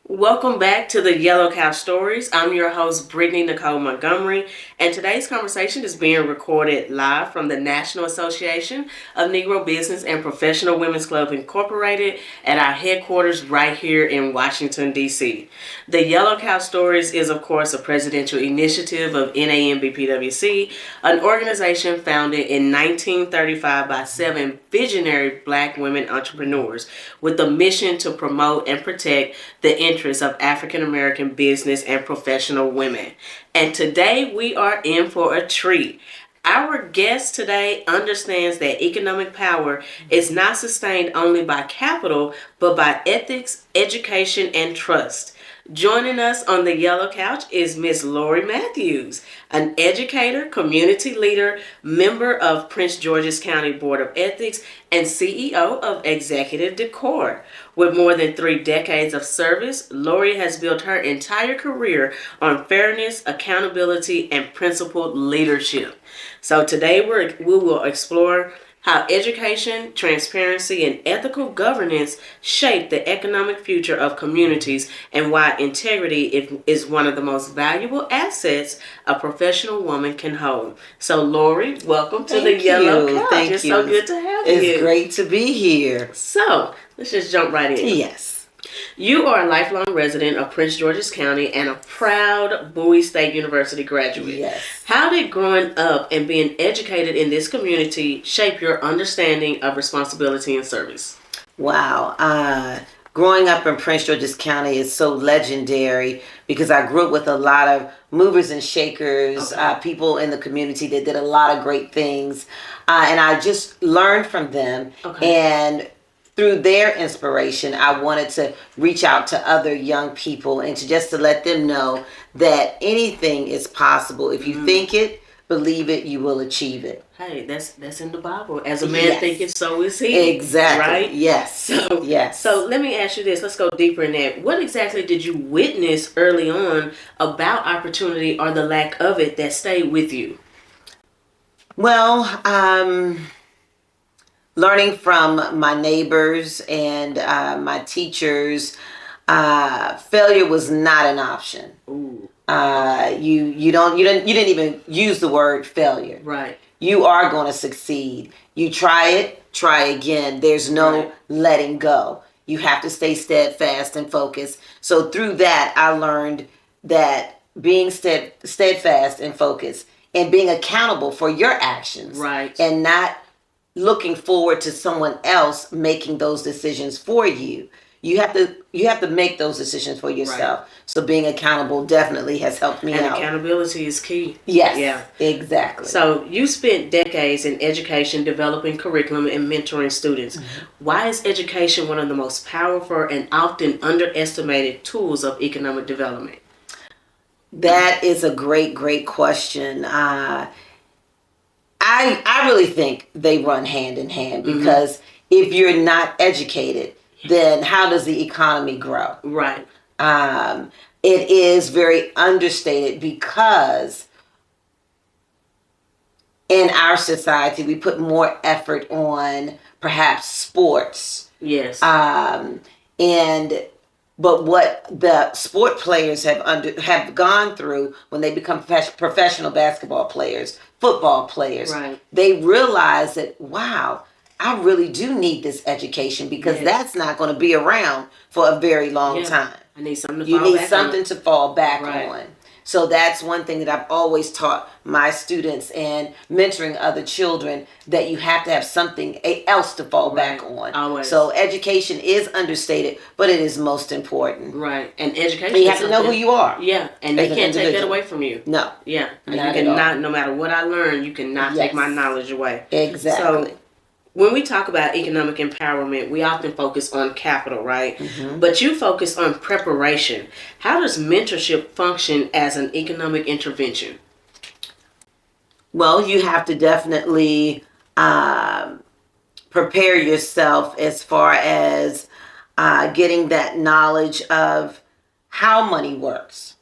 Welcome back to the Yellow Couch Stories. I'm your host, Brittany Montgomery, and today's conversation is being recorded live from the National Association of Negro Business and Professional Women's Club Incorporated at our headquarters right here in Washington, D.C. The Yellow Couch Stories is, of course, a presidential initiative of NAMBPWC, an organization founded in 1935 by 7 visionary Black women entrepreneurs with the mission to promote and protect the interests of African American business and professional women. And today we are in for a treat. Our guest today understands that economic power is not sustained only by capital, but by ethics, education, and trust. Joining us on the Yellow Couch is Miss Lori Mathews, an educator, community leader, member of Prince George's County Board of Ethics, and CEO of Executive Decor. With more than 3 decades of service, Lori has built her entire career on fairness, accountability, and principled leadership. So today we will explore how education, transparency, and ethical governance shape the economic future of communities and why integrity is one of the most valuable assets a professional woman can hold. So, Lori, welcome to the Yellow Couch. Thank you. It's so good to have you. It's great to be here. So, let's just jump right in. Yes. You are a lifelong resident of Prince George's County and a proud Bowie State University graduate. Yes. How did growing up and being educated in this community shape your understanding of responsibility and service? Wow. Growing up in Prince George's County is so legendary because I grew up with a lot of movers and shakers, people in the community that did a lot of great things. And I just learned from them. And through their inspiration, I wanted to reach out to other young people and to let them know that anything is possible. If you think it, believe it, you will achieve it. Hey, that's in the Bible. As a man thinketh, so is he. Exactly. Right? Yes. So let me ask you this. Let's go deeper in that. What exactly did you witness early on about opportunity or the lack of it that stayed with you? Well, learning from my neighbors and my teachers, failure was not an option. Ooh. You didn't even use the word failure. Right. You are going to succeed. You try it, try again. There's no letting go. You have to stay steadfast and focused. So through that, I learned that being steadfast and focused and being accountable for your actions, and not looking forward to someone else making those decisions for you. You have to make those decisions for yourself. So being accountable definitely has helped me out. And accountability is key. Yes. Yeah. Exactly. So you spent decades in education developing curriculum and mentoring students. Why is education one of the most powerful and often underestimated tools of economic development? That is a great question. I really think they run hand in hand because if you're not educated, then how does the economy grow? Right. It is very understated because in our society we put more effort on perhaps sports. Yes. But what the sport players have gone through when they become professional basketball players, football players, they realize that, wow, I really do need this education because that's not going to be around for a very long time. I need something to fall back on. So that's one thing that I've always taught my students and mentoring other children, that you have to have something else to fall back on. Always. So education is understated, but it is most important. Right. And education, you have to know who you are. Yeah. And they can't take that away from you. No. Yeah. And not you at all. cannot, no matter what I learn, you cannot take my knowledge away. Exactly. So when we talk about economic empowerment, we often focus on capital, right? But you focus on preparation. How does mentorship function as an economic intervention? Well, you have to definitely prepare yourself as far as getting that knowledge of how money works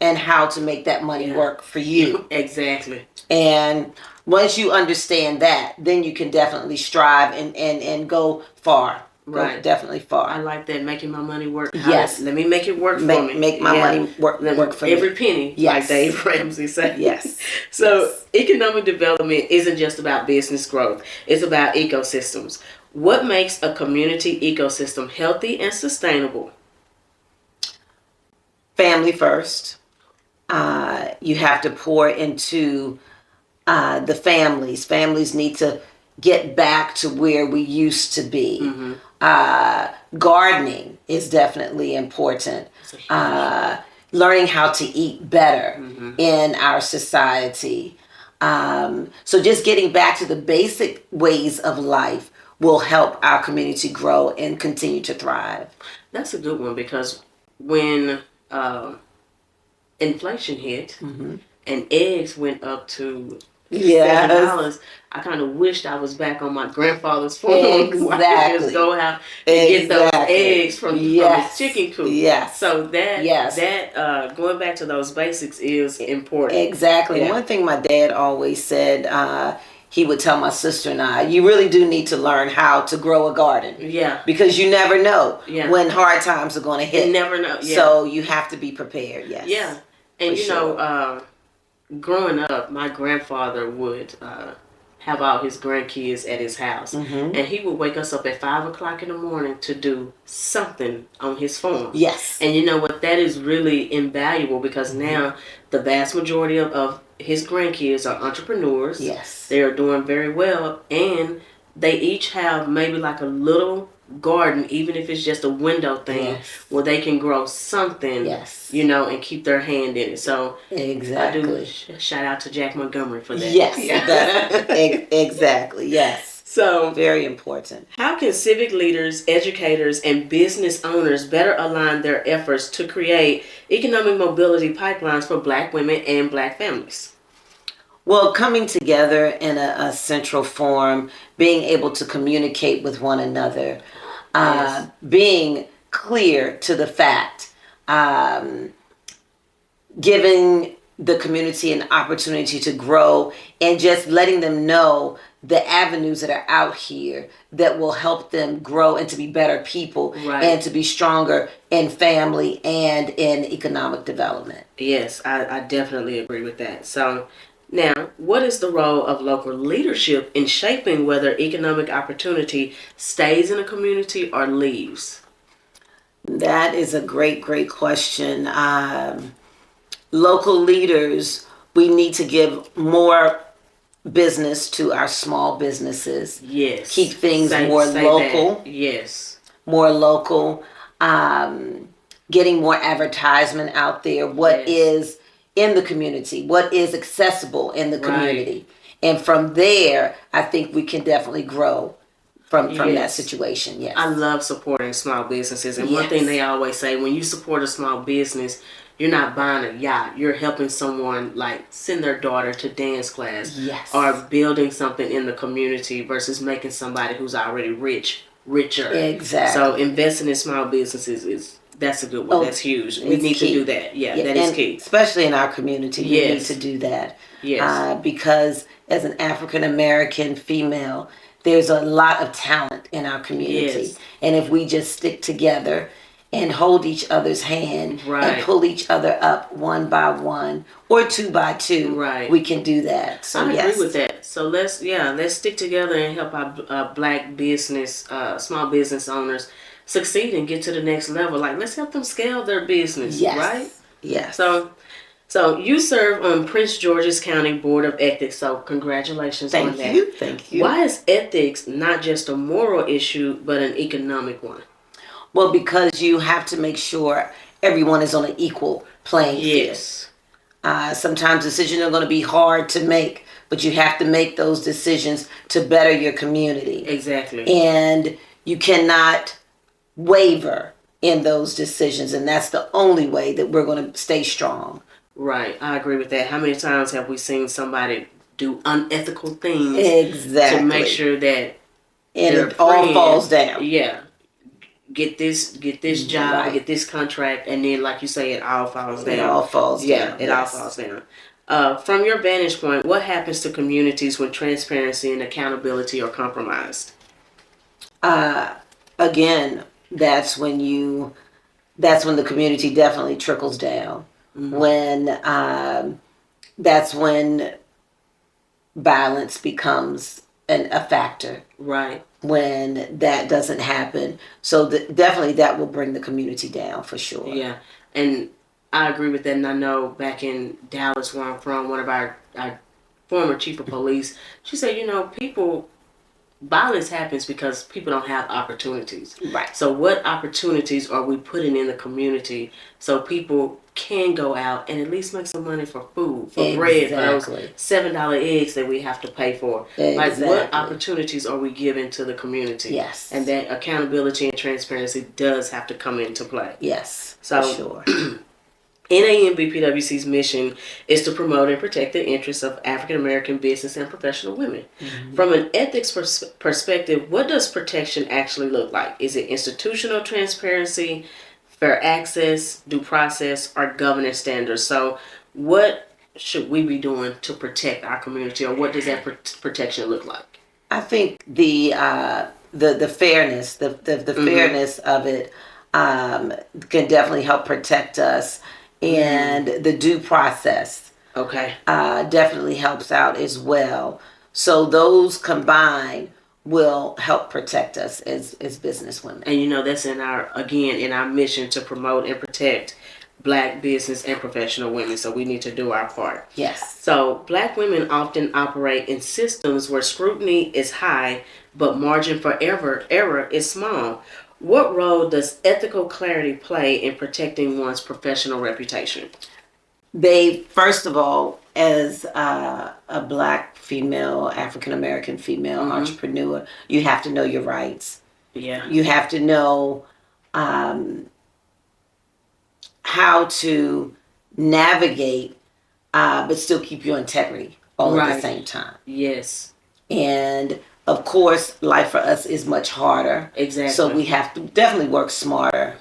and how to make that money work for you. Exactly. And once you understand that, then you can definitely strive and go far. Right. Go definitely far. I like that, making my money work. Yes. Let me make it work for me. Make my money work for me. Every penny, Yes. like Dave Ramsey said. Yes. So economic development isn't just about business growth. It's about ecosystems. What makes a community ecosystem healthy and sustainable? Family first. You have to pour into the families. Families need to get back to where we used to be. Gardening is definitely important. Learning how to eat better in our society. So just getting back to the basic ways of life will help our community grow and continue to thrive. That's a good one, because when inflation hit and eggs went up to $7, I kind of wished I was back on my grandfather's farm. Exactly. Where I could just go out and get those eggs from his chicken coop. Yes. So that going back to those basics is important. Exactly. Yeah. One thing my dad always said, he would tell my sister and I, you really do need to learn how to grow a garden. Yeah. Because you never know when hard times are going to hit. You never know. Yeah. So you have to be prepared. Yes. Yeah. And growing up, my grandfather would have all his grandkids at his house, and he would wake us up at 5 o'clock in the morning to do something on his farm. Yes. And you know what? That is really invaluable, because now the vast majority of his grandkids are entrepreneurs. Yes. They are doing very well, and they each have maybe like a little garden, even if it's just a window thing, where they can grow something, and keep their hand in it. So exactly, I do shout out to Jack Montgomery for that. Yes, exactly, yes. So very important. How can civic leaders, educators, and business owners better align their efforts to create economic mobility pipelines for Black women and Black families? Well, coming together in a central forum, being able to communicate with one another, being clear to the fact, giving the community an opportunity to grow, and just letting them know the avenues that are out here that will help them grow and to be better people and to be stronger in family and in economic development. Yes, I definitely agree with that. So now, what is the role of local leadership in shaping whether economic opportunity stays in a community or leaves? That is a great question. Local leaders, we need to give more business to our small businesses. Yes. Keep things more local. That. Yes. More local. Getting more advertisement out there. What is in the community? What is accessible in the community? And from there, I think we can definitely grow from that situation. Yes. I love supporting small businesses. And one thing they always say, when you support a small business, you're not buying a yacht. You're helping someone, like send their daughter to dance class, or building something in the community versus making somebody who's already richer. Exactly. So investing in small businesses that's a good one. That's huge. We need to do that. Yeah, that is key. Especially in our community, we need to do that. Yes. Because as an African American female, there's a lot of talent in our community. Yes. And if we just stick together and hold each other's hand and pull each other up one by one or two by two, we can do that. So I agree with that. So let's stick together and help our Black business, small business owners succeed and get to the next level. Like, let's help them scale their business, right? Yes. So So you serve on Prince George's County Board of Ethics. So congratulations on that. Thank you. Thank you. Why is ethics not just a moral issue, but an economic one? Well, because you have to make sure everyone is on an equal playing field. Yes. Sometimes decisions are going to be hard to make, but you have to make those decisions to better your community. Exactly. And you cannot waver in those decisions, and that's the only way that we're going to stay strong. Right. I agree with that. How many times have we seen somebody do unethical things Exactly. to make sure that and it all falls down? Yeah. Get this job, Right. get this contract, and then, like you say, it all falls down. It all falls down. Yeah, it all falls down. From your vantage point, what happens to communities when transparency and accountability are compromised? Again, that's when the community definitely trickles down. Mm-hmm. When that's when violence becomes a factor. Right. When that doesn't happen, so definitely that will bring the community down for sure. Yeah, and I agree with that. And I know back in Dallas, where I'm from, one of our former chief of police, she said, violence happens because people don't have opportunities. Right. So what opportunities are we putting in the community so people can go out and at least make some money for food, for bread, for those $7 eggs that we have to pay for? Exactly. Like, what opportunities are we giving to the community? Yes. And that accountability and transparency does have to come into play. Yes, so, for sure. NAMBPWC's mission is to promote and protect the interests of African American business and professional women. Mm-hmm. From an ethics perspective, what does protection actually look like? Is it institutional transparency, fair access, due process, or governance standards? So what should we be doing to protect our community, or what does that protection look like? I think the fairness, the mm-hmm. fairness of it can definitely help protect us. And the due process definitely helps out as well. So those combined will help protect us as business women. And that's in our mission to promote and protect Black business and professional women. So we need to do our part. Yes. So Black women often operate in systems where scrutiny is high, but margin for error is small. What role does ethical clarity play in protecting one's professional reputation? First of all, as a Black female, African American female mm-hmm. entrepreneur, you have to know your rights. Yeah. You have to know how to navigate, but still keep your integrity all at the same time. Yes. And of course, life for us is much harder. Exactly. So we have to definitely work smarter.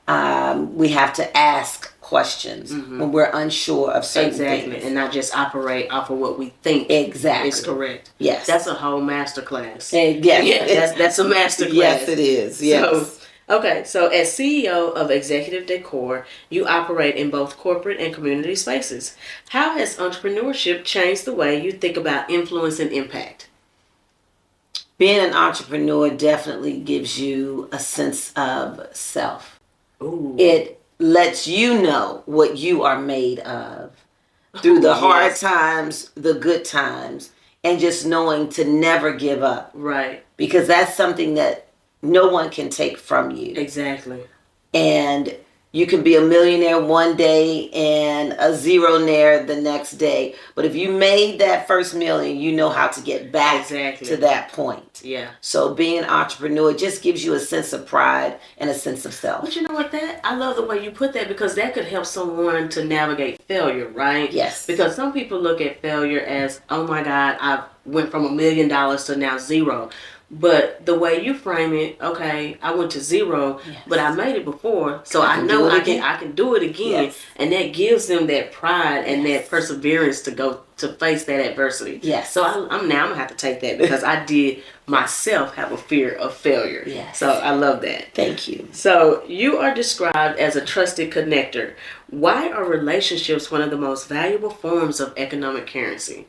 We have to ask questions mm-hmm. when we're unsure of certain things. And not just operate off of what we think is correct. Yes. That's a whole masterclass. Yes. Yeah, that's a masterclass. Yes, it is. Yes. So as CEO of Executive Decor, you operate in both corporate and community spaces. How has entrepreneurship changed the way you think about influence and impact? Being an entrepreneur definitely gives you a sense of self. Ooh. It lets you know what you are made of through the hard times, the good times, and just knowing to never give up. Right. Because that's something that no one can take from you. Exactly. And you can be a millionaire one day and a zeronaire the next day. But if you made that first million, you know how to get back to that point. Yeah. So being an entrepreneur just gives you a sense of pride and a sense of self. But you know what, I love the way you put that, because that could help someone to navigate failure, right? Yes. Because some people look at failure as, oh my God, I went from $1 million to now zero. But the way you frame it, okay, I went to zero, but I made it before, so I know I can do it again, and that gives them that pride and that perseverance to go to face that adversity. Yes. So I'm gonna have to take that, because I did myself have a fear of failure. Yes. So I love that. Thank you. So you are described as a trusted connector. Why are relationships one of the most valuable forms of economic currency?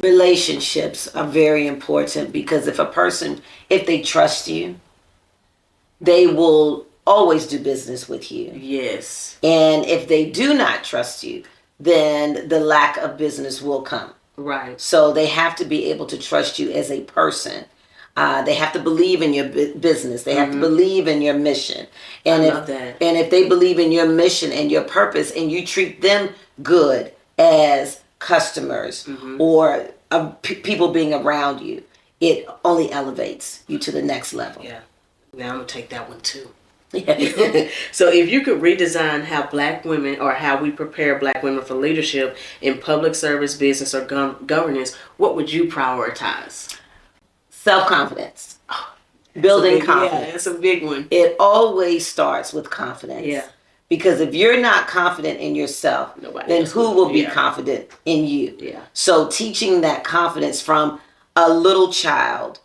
Relationships are very important, because if they trust you, they will always do business with you. Yes. And if they do not trust you, then the lack of business will come. Right. So they have to be able to trust you as a person. They have to believe in your business. They have to believe in your mission. And I love that. And if they believe in your mission and your purpose, and you treat them good as customers or people being around you, it only elevates you to the next level. Yeah. Now I'm gonna take that one too. Yes. So if you could redesign how Black women, or how we prepare Black women for leadership in public service, business, or governance, what would you prioritize? Self-confidence. Building confidence. Yeah, that's a big one. It always starts with confidence. Yeah. Because if you're not confident in yourself, then who will be confident in you? Yeah. So teaching that confidence from a little child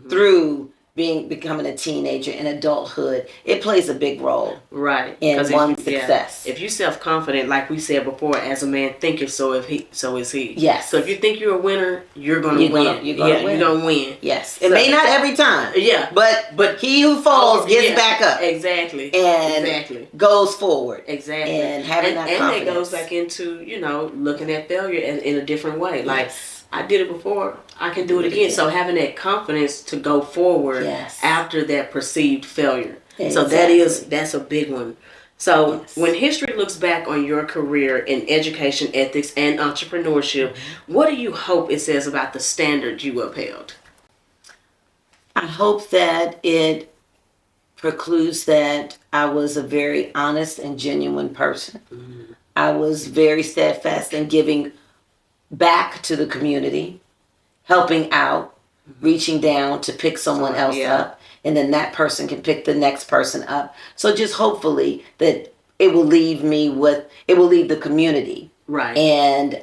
through becoming a teenager and adulthood, it plays a big role. Right. In one's success. If you're self-confident, like we said before, as a man thinketh, so is he. Yes. So if you think you're a winner, you're gonna win. You're gonna win. Yes. It may not every time. Yeah. But he who falls gets back up. Exactly. And goes forward. Exactly. And having that confidence. And that goes back into, looking at failure in a different way. Like, I did it before, I can do it again. So having that confidence to go forward after that perceived failure. Exactly. So that's a big one. So when history looks back on your career in education, ethics, and entrepreneurship, what do you hope it says about the standard you upheld? I hope that it precludes that I was a very honest and genuine person. I was very steadfast in giving back to the community, helping out, reaching down to pick someone else up, and then that person can pick the next person up. So just hopefully that it will leave the community and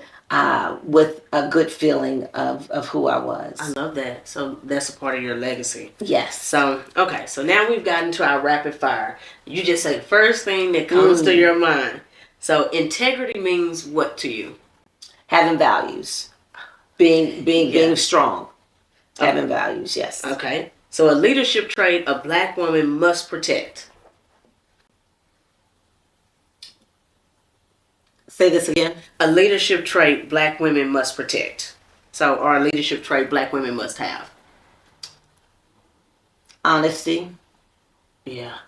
with a good feeling of who I was. I love that. So that's a part of your legacy. Yes. So, okay, so now we've gotten to our rapid fire. You just say the first thing that comes to your mind. So integrity means what to you? Having values, being strong, having values. Yes. Okay. So a leadership trait a Black woman must protect. Say this again. A leadership trait Black women must protect. So, or a leadership trait Black women must have. Honesty. Yeah.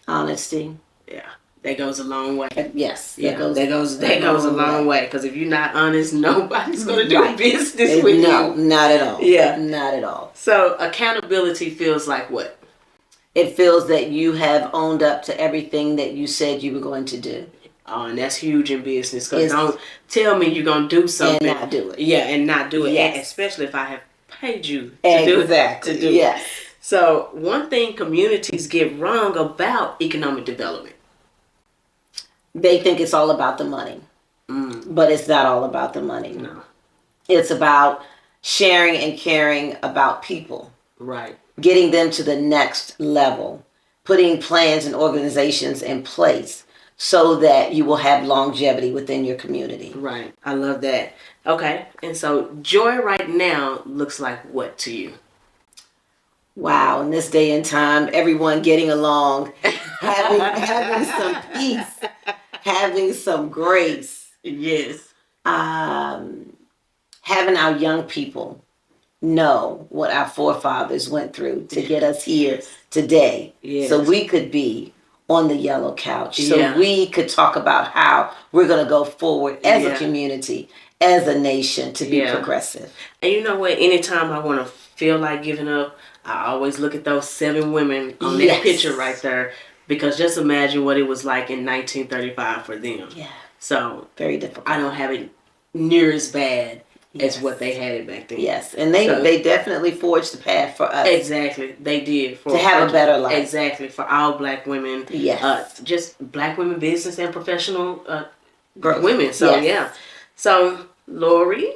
Honesty. Yeah. That goes a long way. Yes. Yeah. That goes a long way. Because if you're not honest, nobody's going to do business with you. No, not at all. Yeah. Not at all. So accountability feels like what? It feels that you have owned up to everything that you said you were going to do. Oh, and that's huge in business. Because don't tell me you're going to do something. And not do it. Yeah, and not do it. Yes. Especially if I have paid you to do it. Yes. So one thing communities get wrong about economic development. They think it's all about the money. But it's not all about the money. No. It's about sharing and caring about people. Right. Getting them to the next level. Putting plans and organizations in place so that you will have longevity within your community. Right. I love that. Okay. And so joy right now looks like what to you? Wow, in this day and time, everyone getting along, having some peace, having some grace. Yes. Having our young people know what our forefathers went through to get us here today. Yes. So we could be on the yellow couch. So we could talk about how we're going to go forward as a community, as a nation, to be progressive. And you know what? Anytime I want to feel like giving up, I always look at those 7 women on that picture right there, because just imagine what it was like in 1935 for them. Yeah. So very difficult. I don't have it near as bad as what they had it back then. Yes, and they definitely forged the path for us. Exactly, they did to have a better life. Exactly, for all Black women. Yes, just Black women, business and professional women. So So Lori,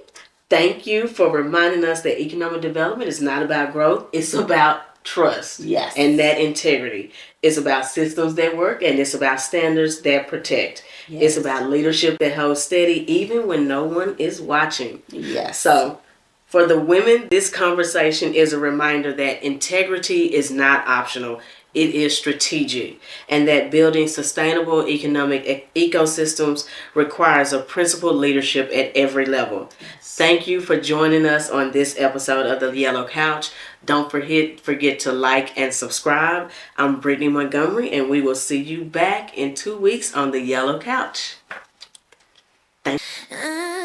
thank you for reminding us that economic development is not about growth. It's about trust. Yes. And that integrity. It's about systems that work, and it's about standards that protect. Yes. It's about leadership that holds steady even when no one is watching. Yes. So for the women, this conversation is a reminder that integrity is not optional. it is strategic, and that building sustainable economic ecosystems requires a principled leadership at every level. Yes. Thank you for joining us on this episode of The Yellow Couch. Don't forget to like and subscribe. I'm Brittany Montgomery, and we will see you back in 2 weeks on The Yellow Couch. Thank you.